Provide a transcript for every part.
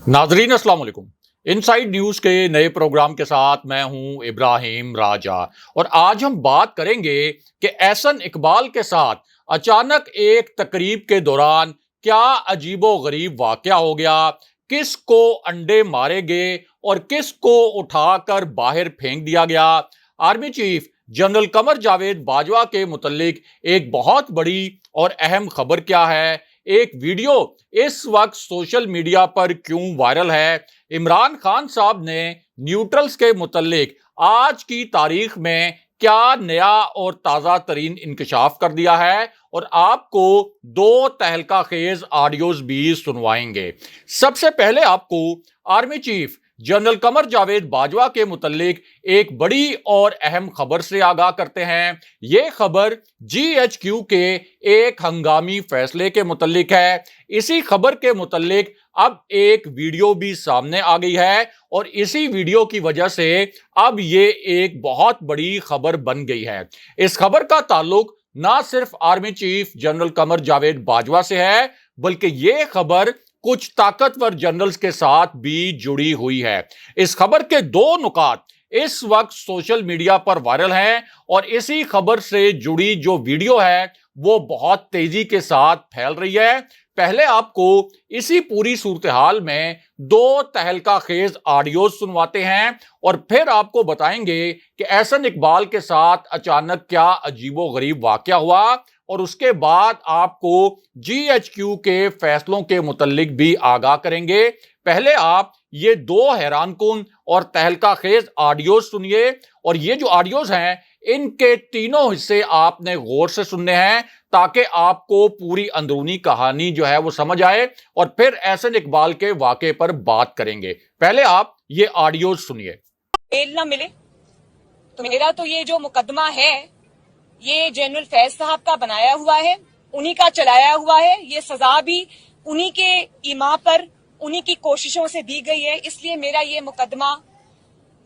नाजरीन अस्सलाम वालेकुम। इनसाइड न्यूज के नए प्रोग्राम के साथ मैं हूं इब्राहिम राजा और आज हम बात करेंगे कि एहसन इकबाल के साथ अचानक एक तकरीब के दौरान क्या अजीबो गरीब वाकया हो गया, किस को अंडे मारे गए और किस को उठाकर बाहर फेंक दिया गया। Army chief general Qamar Javed Bajwa के मुतल्लिक एक बहुत बड़ी और अहम खबर क्या है, एक वीडियो इस वक्त सोशल मीडिया पर क्यों वायरल है, इमरान खान साहब ने न्यूट्रल्स के मुतल्लिक आज की तारीख में क्या नया और ताज़ा तरीन इंकशाफ कर दिया है और आपको दो तहलका खेज ऑडियोज भी सुनवाएंगे। सबसे पहले आपको army chief general Qamar Javed Bajwa के मुतल्लिक एक बड़ी और अहम खबर से आगाह करते हैं। ये खबर GHQ के एक हंगामी फैसले के मुतल्लिक है। इसी खबर के मुतल्लिक अब एक वीडियो भी सामने आ गई है और इसी वीडियो की वजह से अब ये एक बहुत बड़ी खबर बन गई है। इस खबर का ताल्लुक ना सिर्फ army chief general Qamar Javed Bajwa से है, बल्कि ये खबर कुछ ताकतवर जनरल्स के साथ भी जुड़ी हुई है। इस खबर के दो नुकात इस वक्त सोशल मीडिया पर वायरल हैं और इसी खबर से जुड़ी जो वीडियो है वो बहुत तेजी के साथ फैल रही है। पहले आपको इसी पूरी सूरत हाल में दो तहलका खेज ऑडियो सुनवाते हैं और फिर आपको बताएंगे कि एहसन इकबाल के साथ अचानक क्या अजीबो गरीब वाकया हुआ और उसके बाद आपको GHQ के फैसलों के मुतल्लिक भी आगाह करेंगे। पहले आप ये दो हैरानकुन और तहलका खेज ऑडियोज सुनिए और ये जो ऑडियोज हैं इनके तीनों हिस्से आपने गौर से सुनने हैं ताकि आपको पूरी अंदरूनी कहानी जो है वो समझ आए और फिर एहसन इकबाल के वाक़े पर बात करेंगे। पहले आप ये ऑडियोज सुनिए। बेल ना मिले तो मेरा तो ये जो मुकदमा है ये जनरल फैज साहब का बनाया हुआ है, उन्हीं का चलाया हुआ है। ये सजा भी उन्हीं के ईमा पर उन्हीं की कोशिशों से दी गई है, इसलिए मेरा ये मुकदमा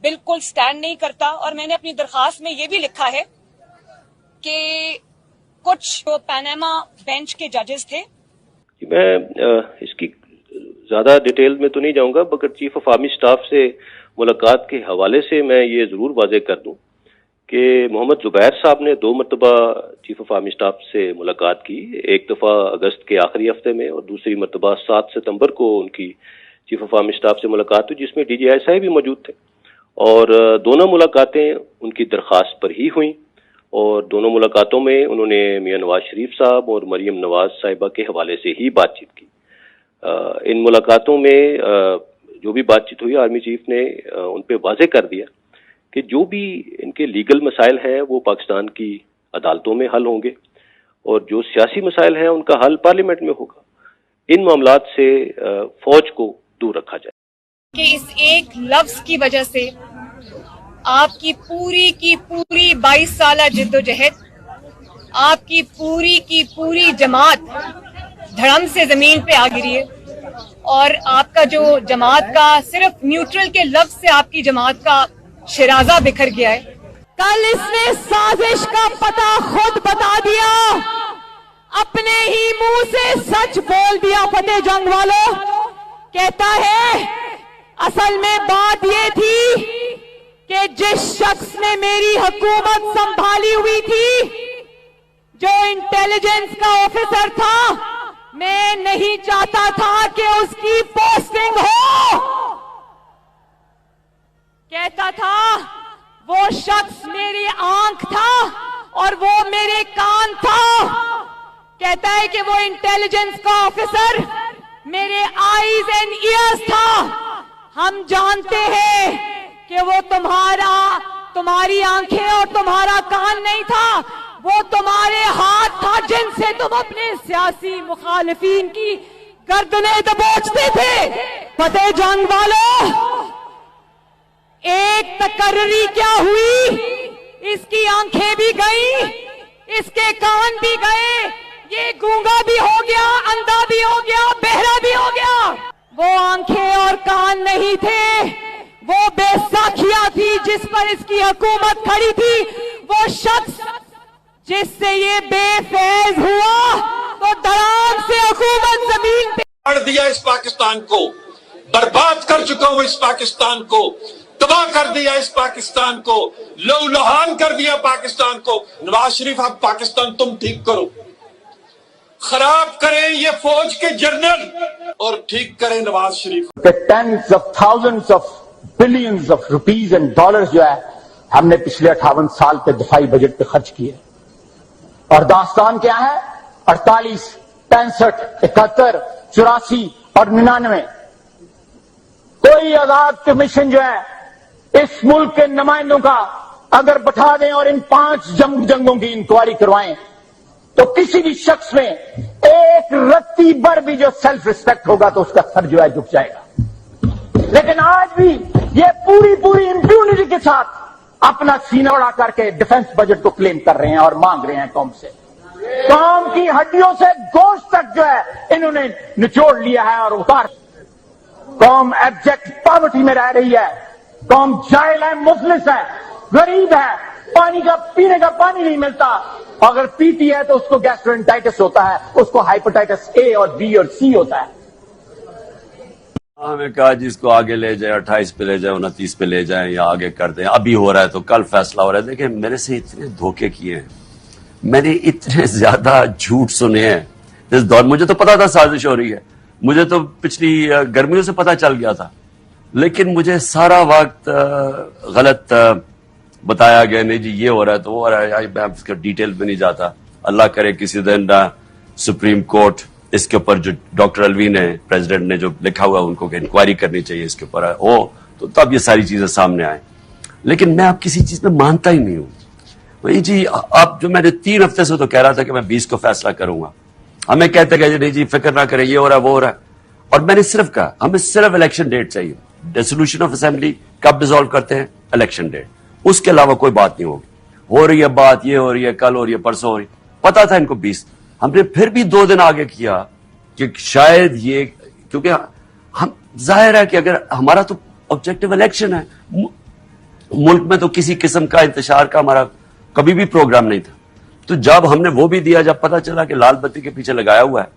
बिल्कुल स्टैंड नहीं करता। और मैंने अपनी दरखास्त में ये भी लिखा है कि कुछ जो पनामा बेंच के जजेस थे। मैं इसकी ज्यादा डिटेल में तो नहीं जाऊंगा, मगर चीफ ऑफ आर्मी स्टाफ से मुलाकात के हवाले से मैं ये जरूर वाज़ेह कर दूं कि मोहम्मद जुबैर साहब ने 2 मरतबा चीफ ऑफ आर्मी स्टाफ से मुलाकात की। एक दफ़ा अगस्त के आखिरी हफ्ते में और दूसरी मरतबा 7 सितंबर को उनकी चीफ ऑफ आर्मी स्टाफ से मुलाकात हुई, जिसमें DGI भी मौजूद थे और दोनों मुलाकातें उनकी दरख्वास्त पर ही हुई और दोनों मुलाकातों में उन्होंने मियां नवाज शरीफ साहब और मरियम नवाज साहिबा के हवाले से ही बातचीत की। इन मुलाकातों में जो भी बातचीत हुई, आर्मी चीफ ने उन पर वाज़ेह कर दिया कि जो भी इनके लीगल मसाइल हैं वो पाकिस्तान की अदालतों में हल होंगे और जो सियासी मसाइल हैं उनका हल पार्लियामेंट में होगा। इन मामलात से फौज को दूर रखा जाए कि इस एक लफ्ज की वजह से आपकी पूरी की पूरी 22 साल जिद्दोजहद, आपकी पूरी की पूरी जमात धड़म से जमीन पे आ गिरी है और आपका जो जमात का सिर्फ न्यूट्रल के लफ्ज से आपकी जमात का शिराजा बिखर गया है। कल इसने साजिश का पता खुद बता दिया, अपने ही मुंह से सच बोल दिया। फतेह जंग वालों कहता है असल में बात ये थी कि जिस शख्स ने मेरी हुकूमत संभाली हुई थी, जो इंटेलिजेंस का ऑफिसर था, मैं नहीं चाहता था कि उसकी पोस्टिंग हो। कहता था वो शख्स मेरी आंख था और वो मेरे कान था। कहता है कि वो इंटेलिजेंस का ऑफिसर मेरे आईज एंड ईयर्स था। हम जानते हैं कि वो तुम्हारी आंखें और तुम्हारा कान नहीं था, वो तुम्हारे हाथ था जिनसे तुम अपने सियासी मुखालिफिन की गर्दनें दबोचते थे। फतेह जंग वालों, एक तकर्री क्या हुई, इसकी आंखें भी गई, इसके कान भी गए, ये गूंगा भी हो गया, अंधा भी हो गया, बहरा भी हो गया। वो आंखें और कान नहीं थे, वो बैसाखियां थी जिस पर इसकी हुकूमत खड़ी थी। वो शख्स जिससे ये बेफैज हुआ तो धड़ाम से हुकूमत जमीन पे दिया इस पाकिस्तान को बर्बाद कर चुका हूं इस पाकिस्तान को, तबाह कर दिया इस पाकिस्तान को, लहूलुहान कर दिया पाकिस्तान को। नवाज शरीफ, आप पाकिस्तान तुम ठीक करो, खराब करें ये फौज के जनरल और ठीक करें Nawaz Sharif. Tens of thousands of billions of rupees and dollars जो है हमने पिछले 58 साल के दफाई बजट पे खर्च किए, और दास्तान क्या है? 48, 65, 71, 84 और 99। कोई आजाद कमीशन जो है इस मुल्क के नुमाइंदों का अगर बैठा दें और इन 5 जंगों की इंक्वायरी करवाएं तो किसी भी शख्स में एक रत्ती भर भी जो सेल्फ रिस्पेक्ट होगा तो उसका सर जो है झुक जाएगा। लेकिन आज भी ये पूरी इंप्यूनिटी के साथ अपना सीना उड़ा करके डिफेंस बजट को क्लेम कर रहे हैं और मांग रहे हैं कौम से। कौम की हड्डियों से गोश्त तक जो है इन्होंने निचोड़ लिया है और उतार। कौम एब्जेक्ट पॉवर्टी में रह रही है, कौम जाहिल है, मुफलिस है, गरीब है, पानी का पीने का पानी नहीं मिलता, अगर पीती है तो उसको गैस्ट्रोएंटाइटिस होता है, उसको हाइपेटाइटिस ए और बी और सी होता है। हमें कहा जी इसको आगे ले जाए, 28 पे ले जाए, 29 पे ले जाए या आगे कर दें, अभी हो रहा है तो कल फैसला हो रहा है। देखिए मेरे से इतने धोखे किए हैं, मैंने इतने ज्यादा झूठ सुने हैं इस दौर। मुझे तो पता था साजिश हो रही है, मुझे तो पिछली गर्मियों से पता चल गया था, लेकिन मुझे सारा वक्त गलत बताया गया, नहीं जी ये हो रहा है तो वो हो रहा है। मैं इसका डिटेल में नहीं जाता, अल्लाह करे किसी दिन सुप्रीम कोर्ट इसके ऊपर जो डॉक्टर अलवी ने, प्रेसिडेंट ने जो लिखा हुआ उनको इंक्वायरी करनी चाहिए इसके ऊपर हो, तो तब ये सारी चीजें सामने आए। लेकिन मैं अब किसी चीज में मानता ही नहीं हूं। वही जी, अब जो मैंने 3 हफ्ते से तो कह रहा था कि मैं 20 को फैसला करूंगा, हमें कहते गए नहीं जी फिक्र ना करें, ये हो रहा है वो हो रहा है, और मैंने सिर्फ कहा हमें सिर्फ इलेक्शन डेट चाहिए, डिसोल्यूशन ऑफ असेंबली कब डिसॉल्व करते हैं, इलेक्शन डेट, उसके अलावा कोई बात नहीं होगी। हो रही है बात, ये हो रही है, कल हो रही है, परसों हो रही है, पता था इनको 20। हमने फिर भी 2 दिन आगे किया कि शायद ये, क्योंकि हम जाहिर है कि अगर हमारा तो ऑब्जेक्टिव इलेक्शन है, मुल्क में तो किसी किस्म का इंतशार का हमारा कभी भी प्रोग्राम नहीं था, तो जब हमने वो भी दिया, जब पता चला कि लाल बत्ती के पीछे लगाया हुआ है।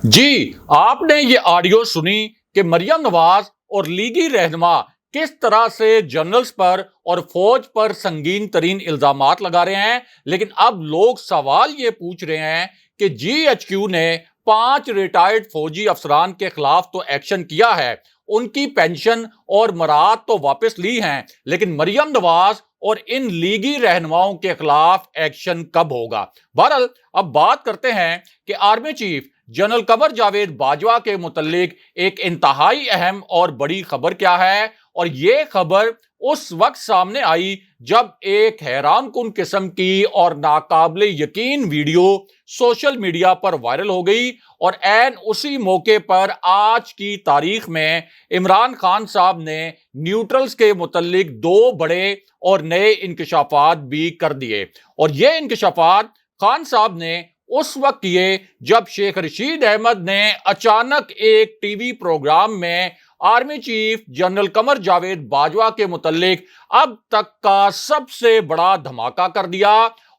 जी, आपने ये ऑडियो सुनी कि मरियम नवाज और लीगी रहनुमा किस तरह से जनरल्स पर और फौज पर संगीन तरीन इल्जामात लगा रहे हैं। लेकिन अब लोग सवाल ये पूछ रहे हैं कि GHQ ने 5 रिटायर्ड फौजी अफसरान के खिलाफ तो एक्शन किया है, उनकी पेंशन और मराद तो वापस ली हैं, लेकिन मरियम नवाज और इन लीगी रहनुमाओं के खिलाफ एक्शन कब होगा। बहरहाल अब बात करते हैं कि army chief general Qamar Javed Bajwa के मुतल्लिक एक इंतहाई अहम और बड़ी खबर क्या है, और ये खबर उस वक्त सामने आई जब एक हैरान कुन किस्म की और नाकाबिले यकीन वीडियो सोशल मीडिया पर वायरल हो गई, और ऐन उसी मौके पर आज की तारीख में इमरान खान साहब ने न्यूट्रल्स के मुतल्लिक 2 बड़े और नए इंकशाफात भी कर दिए। और ये इंकशाफात खान साहब ने उस वक्त किए जब शेख रशीद अहमद ने अचानक एक टीवी प्रोग्राम में army chief general Qamar Javed Bajwa के मुतल्लिक अब तक का सबसे बड़ा धमाका कर दिया,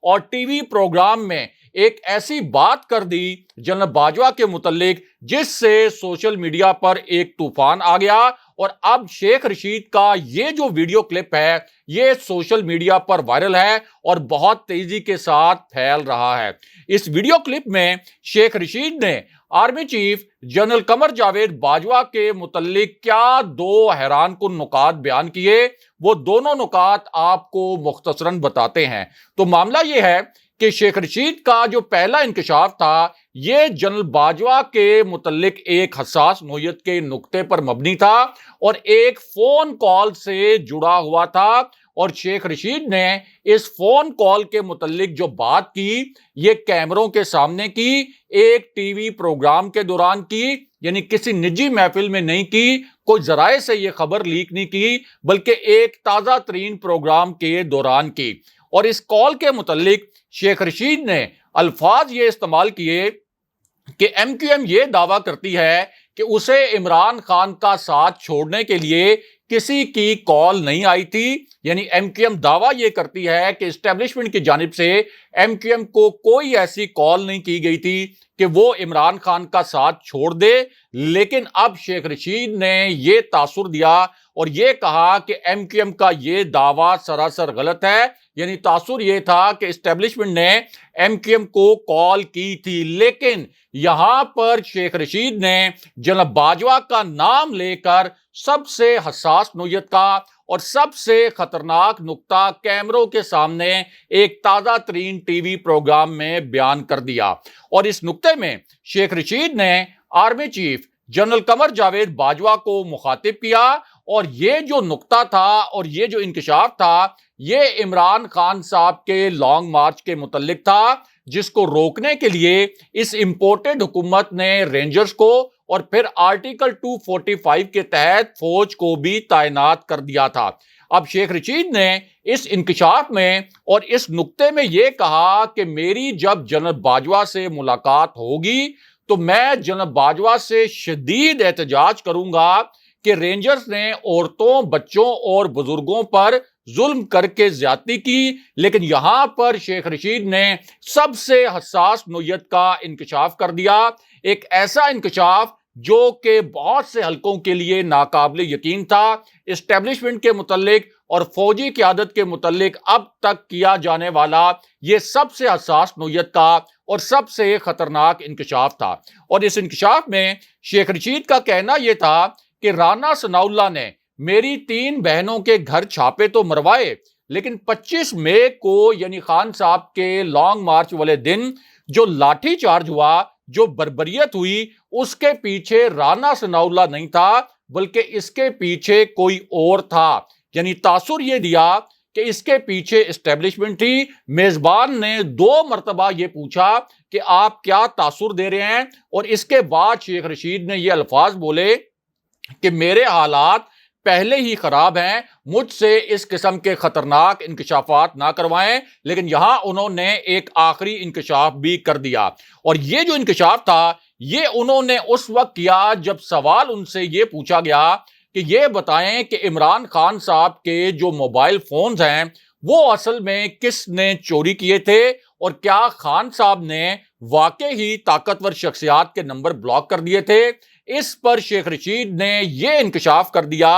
और टीवी प्रोग्राम में एक ऐसी बात कर दी जनरल बाजवा के मुतल्लिक जिससे सोशल मीडिया पर एक तूफान आ गया। और अब शेख रशीद का ये जो वीडियो क्लिप है ये सोशल मीडिया पर वायरल है और बहुत तेजी के साथ फैल रहा है। इस वीडियो क्लिप में शेख रशीद ने army chief general Qamar Javed Bajwa के मुतल्लिक क्या 2 हैरान कुन नुकात बयान किए, वो दोनों नुकात आपको मुख्तसरन बताते हैं। तो मामला ये है कि शेख रशीद का जो पहला इंकशाफ था ये जनरल बाजवा के मुतल्लिक एक हसास नोयत के नुक्ते पर मबनी था और एक फोन कॉल से जुड़ा हुआ था, और शेख रशीद ने इस फोन कॉल के मुतल्लिक जो बात की ये कैमरों के सामने की, एक टीवी प्रोग्राम के दौरान की, यानी किसी निजी महफिल में नहीं की, कोई जराए से ये खबर लीक नहीं की, बल्कि एक ताजा तरीन प्रोग्राम के दौरान की। और इस कॉल के मुतल्लिक शेख रशीद ने अल्फाज ये इस्तेमाल किए कि MQM ये दावा करती है कि उसे इमरान खान का साथ छोड़ने के लिए किसी की कॉल नहीं आई थी। यानी MQM दावा ये करती है कि एस्टेब्लिशमेंट की जानिब से MQM को कोई ऐसी कॉल नहीं की गई थी کہ وہ عمران خان کا ساتھ چھوڑ دے، لیکن اب شیخ رشید نے یہ تاثر دیا اور یہ کہا کہ ایم کیو ایم کا یہ دعویٰ سراسر غلط ہے۔ یعنی تاثر یہ تھا کہ اسٹیبلشمنٹ نے ایم کیو ایم کو کال کی تھی، لیکن یہاں پر شیخ رشید نے جناب باجوہ کا نام لے کر سب سے حساس نوعیت کا اور سب سے خطرناک نقطہ کیمروں کے سامنے ایک تازہ ترین ٹی وی پروگرام میں بیان کر دیا، اور اس نقطے میں شیخ رشید نے army chief general Qamar Javed Bajwa کو مخاطب کیا، اور یہ جو نقطہ تھا اور یہ جو انکشاف تھا یہ عمران خان صاحب کے لانگ مارچ کے متعلق تھا، جس کو روکنے کے لیے اس امپورٹڈ حکومت نے رینجرز کو اور پھر آرٹیکل 245 کے تحت فوج کو بھی تعینات کر دیا تھا۔ اب شیخ رشید نے اس انکشاف میں اور اس نقطے میں یہ کہا کہ میری جب جنرل باجوہ سے ملاقات ہوگی تو میں جنرل باجوہ سے شدید احتجاج کروں گا کہ رینجرز نے عورتوں، بچوں اور بزرگوں پر ظلم کر کے زیادتی کی، لیکن یہاں پر شیخ رشید نے سب سے حساس نوعیت کا انکشاف کر دیا، ایک ایسا انکشاف جو کہ بہت سے حلقوں کے لیے ناقابل یقین تھا۔ اسٹیبلشمنٹ کے متعلق اور فوجی قیادت کے متعلق اب تک کیا جانے والا یہ سب سے حساس نوعیت کا اور سب سے خطرناک انکشاف تھا، اور اس انکشاف میں شیخ رشید کا کہنا یہ تھا کہ رانا ثناء اللہ نے میری 3 بہنوں کے گھر چھاپے تو مروائے، لیکن 25 مئی کو یعنی خان صاحب کے لانگ مارچ والے دن جو لاٹھی چارج ہوا، جو بربریت ہوئی، اس کے پیچھے رانا ثناء اللہ نہیں تھا بلکہ اس کے پیچھے کوئی اور تھا۔ یعنی تاثر یہ دیا کہ اس کے پیچھے اسٹیبلشمنٹ تھی۔ میزبان نے 2 مرتبہ یہ پوچھا کہ آپ کیا تاثر دے رہے ہیں، اور اس کے بعد شیخ رشید نے یہ الفاظ بولے کہ میرے حالات پہلے ہی خراب ہیں، مجھ سے اس قسم کے خطرناک انکشافات نہ کروائیں، لیکن یہاں انہوں نے ایک آخری انکشاف بھی کر دیا، اور یہ جو انکشاف تھا یہ انہوں نے اس وقت کیا جب سوال ان سے یہ پوچھا گیا کہ یہ بتائیں کہ عمران خان صاحب کے جو موبائل فونز ہیں وہ اصل میں کس نے چوری کیے تھے، اور کیا خان صاحب نے واقع ہی طاقتور شخصیات کے نمبر بلاک کر دیے تھے۔ اس پر شیخ رشید نے یہ انکشاف کر دیا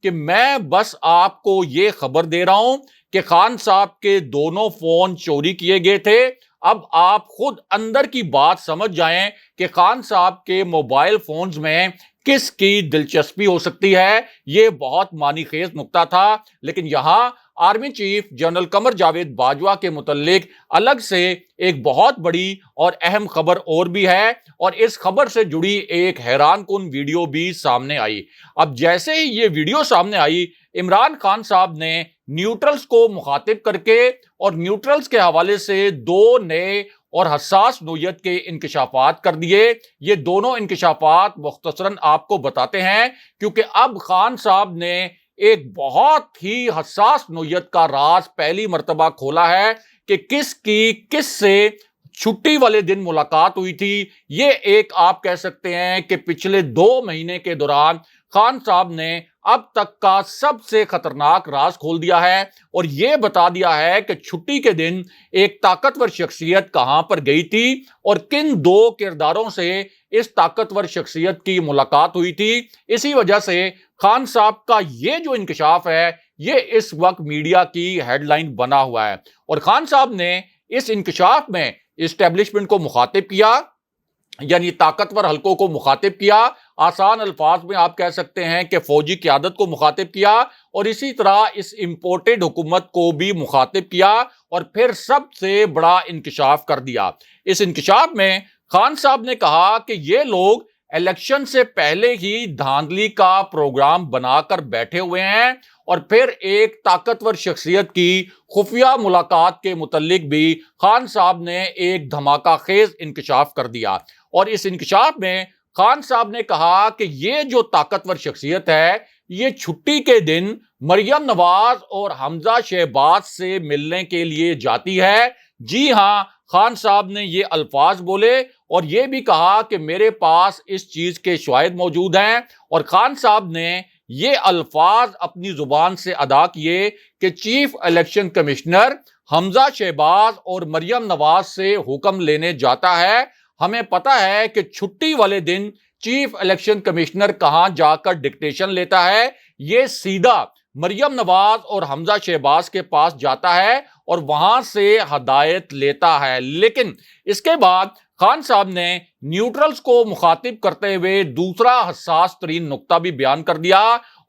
کہ میں بس آپ کو یہ خبر دے رہا ہوں کہ خان صاحب کے دونوں فون چوری کیے گئے تھے۔ اب آپ خود اندر کی بات سمجھ جائیں کہ خان صاحب کے موبائل فونز میں کس کی دلچسپی ہو سکتی ہے۔ یہ بہت معنی خیز نقطہ تھا، لیکن یہاں army chief general Qamar Javed Bajwa کے متعلق الگ سے ایک بہت بڑی اور اہم خبر اور بھی ہے، اور اس خبر سے جڑی ایک حیران کن ویڈیو بھی سامنے آئی۔ اب جیسے ہی یہ ویڈیو سامنے آئی، عمران خان صاحب نے نیوٹرلز کو مخاطب کر کے اور نیوٹرلز کے حوالے سے 2 نئے اور حساس نوعیت کے انکشافات کر دیے۔ یہ دونوں انکشافات مختصراً آپ کو بتاتے ہیں، کیونکہ اب خان صاحب نے ایک بہت ہی حساس نوعیت کا راز پہلی مرتبہ کھولا ہے کہ کس سے چھٹی والے دن ملاقات ہوئی تھی۔ یہ ایک آپ کہہ سکتے ہیں کہ پچھلے 2 مہینے کے دوران خان صاحب نے اب تک کا سب سے خطرناک راز کھول دیا ہے، اور یہ بتا دیا ہے کہ چھٹی کے دن ایک طاقتور شخصیت کہاں پر گئی تھی اور کن 2 کرداروں سے اس طاقتور شخصیت کی ملاقات ہوئی تھی۔ اسی وجہ سے خان صاحب کا یہ جو انکشاف ہے یہ اس وقت میڈیا کی ہیڈ لائن بنا ہوا ہے، اور خان صاحب نے اس انکشاف میں اسٹیبلشمنٹ کو مخاطب کیا، یعنی طاقتور حلقوں کو مخاطب کیا، آسان الفاظ میں آپ کہہ سکتے ہیں کہ فوجی قیادت کو مخاطب کیا، اور اسی طرح اس امپورٹڈ حکومت کو بھی مخاطب کیا، اور پھر سب سے بڑا انکشاف کر دیا۔ اس انکشاف میں خان صاحب نے کہا کہ یہ لوگ الیکشن سے پہلے ہی دھاندلی کا پروگرام بنا کر بیٹھے ہوئے ہیں، اور پھر ایک طاقتور شخصیت کی خفیہ ملاقات کے متعلق بھی خان صاحب نے ایک دھماکہ خیز انکشاف کر دیا، اور اس انکشاف میں خان صاحب نے کہا کہ یہ جو طاقتور شخصیت ہے یہ چھٹی کے دن مریم نواز اور حمزہ شہباز سے ملنے کے لیے جاتی ہے۔ جی ہاں، خان صاحب نے یہ الفاظ بولے اور یہ بھی کہا کہ میرے پاس اس چیز کے شواہد موجود ہیں، اور خان صاحب نے یہ الفاظ اپنی زبان سے ادا کیے کہ چیف الیکشن کمشنر حمزہ شہباز اور مریم نواز سے حکم لینے جاتا ہے، ہمیں پتا ہے کہ چھٹی والے دن چیف الیکشن کمشنر کہاں جا کر ڈکٹیشن لیتا ہے، یہ سیدھا مریم نواز اور حمزہ شہباز کے پاس جاتا ہے اور وہاں سے ہدایت لیتا ہے۔ لیکن اس کے بعد خان صاحب نے نیوٹرلز کو مخاطب کرتے ہوئے دوسرا حساس ترین نقطہ بھی بیان کر دیا،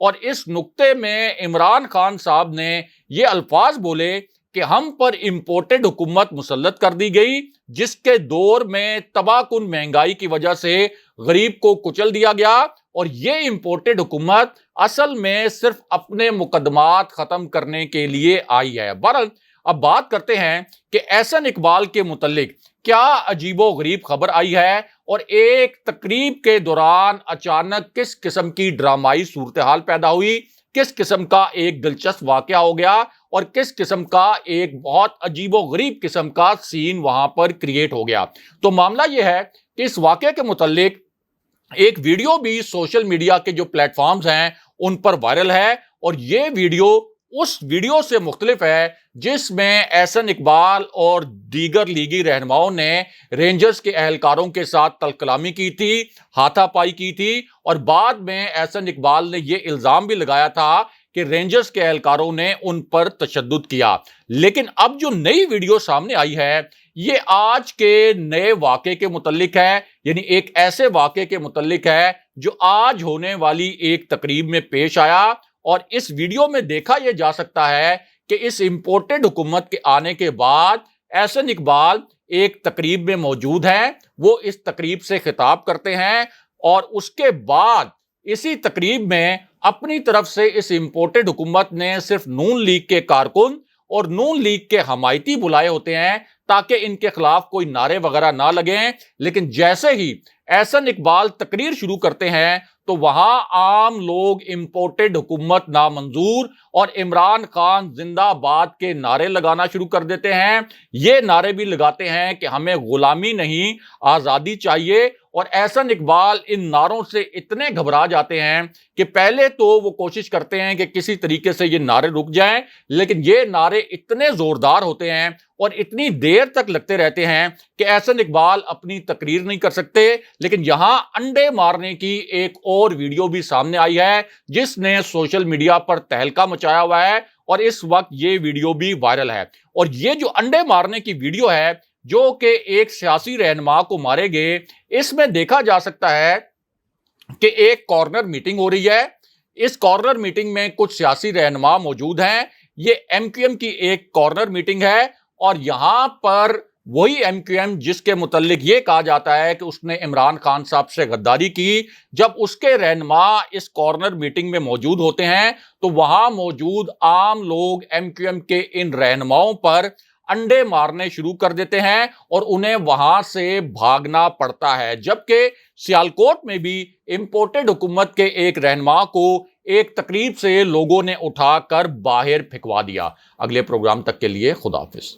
اور اس نقطے میں عمران خان صاحب نے یہ الفاظ بولے کہ ہم پر امپورٹڈ حکومت مسلط کر دی گئی، جس کے دور میں تباہ کن مہنگائی کی وجہ سے غریب کو کچل دیا گیا، اور یہ امپورٹڈ حکومت اصل میں صرف اپنے مقدمات ختم کرنے کے لیے آئی ہے۔ بہرحال اب بات کرتے ہیں کہ احسن اقبال کے متعلق کیا عجیب و غریب خبر آئی ہے، اور ایک تقریب کے دوران اچانک کس قسم کی ڈرامائی صورتحال پیدا ہوئی، کس قسم کا ایک دلچسپ واقعہ ہو گیا، اور کس قسم کا ایک بہت عجیب و غریب قسم کا سین وہاں پر کریٹ ہو گیا۔ تو معاملہ یہ ہے کہ اس واقعے کے متعلق ایک ویڈیو بھی سوشل میڈیا کے جو پلیٹ فارمز ہیں ان پر وائرل ہے، اور یہ ویڈیو اس ویڈیو سے مختلف ہے جس میں احسن اقبال اور دیگر لیگی رہنماؤں نے رینجرز کے اہلکاروں کے ساتھ تل کلامی کی تھی، ہاتھا پائی کی تھی، اور بعد میں احسن اقبال نے یہ الزام بھی لگایا تھا کہ رینجرز کے اہلکاروں نے ان پر تشدد کیا۔ لیکن اب جو نئی ویڈیو سامنے آئی ہے یہ آج کے نئے واقعے کے متعلق ہے، یعنی ایک ایسے واقعے کے متعلق ہے جو آج ہونے والی ایک تقریب میں پیش آیا، اور اس ویڈیو میں دیکھا یہ جا سکتا ہے کہ اس امپورٹڈ حکومت کے آنے کے بعد احسن اقبال ایک تقریب میں موجود ہیں، وہ اس تقریب سے خطاب کرتے ہیں، اور اس کے بعد اسی تقریب میں اپنی طرف سے اس امپورٹڈ حکومت نے صرف نون لیگ کے کارکن اور نون لیگ کے حمایتی بلائے ہوتے ہیں تاکہ ان کے خلاف کوئی نعرے وغیرہ نہ لگیں۔ لیکن جیسے ہی احسن اقبال تقریر شروع کرتے ہیں تو وہاں عام لوگ امپورٹڈ حکومت نامنظور اور عمران خان زندہ باد کے نعرے لگانا شروع کر دیتے ہیں۔ یہ نعرے بھی لگاتے ہیں کہ ہمیں غلامی نہیں آزادی چاہیے، اور احسن اقبال ان نعروں سے اتنے گھبرا جاتے ہیں کہ پہلے تو وہ کوشش کرتے ہیں کہ کسی طریقے سے یہ نعرے رک جائیں، لیکن یہ نعرے اتنے زوردار ہوتے ہیں اور اتنی دیر تک لگتے رہتے ہیں کہ احسن اقبال اپنی تقریر نہیں کر سکتے۔ لیکن یہاں انڈے مارنے کی ایک اور ویڈیو بھی سامنے آئی ہے جس نے سوشل میڈیا پر تہلکہ مچایا ہوا ہے، اور اس وقت یہ ویڈیو بھی وائرل ہے۔ اور یہ جو انڈے مارنے کی ویڈیو ہے جو کہ ایک سیاسی رہنما کو مارے گئے، اس میں دیکھا جا سکتا ہے کہ ایک کارنر میٹنگ ہو رہی ہے۔ اس کارنر میٹنگ میں کچھ سیاسی رہنما موجود ہیں۔ یہ ایم کیو ایم کی ایک کارنر میٹنگ ہے، اور یہاں پر وہی ایم کیو ایم جس کے متعلق یہ کہا جاتا ہے کہ اس نے عمران خان صاحب سے غداری کی، جب اس کے رہنما اس کارنر میٹنگ میں موجود ہوتے ہیں تو وہاں موجود عام لوگ ایم کیو ایم کے ان رہنماؤں پر انڈے مارنے شروع کر دیتے ہیں اور انہیں وہاں سے بھاگنا پڑتا ہے۔ جبکہ سیالکوٹ میں بھی امپورٹڈ حکومت کے ایک رہنما کو ایک تقریب سے لوگوں نے اٹھا کر باہر پھینکوا دیا۔ اگلے پروگرام تک کے لیے خدا حافظ۔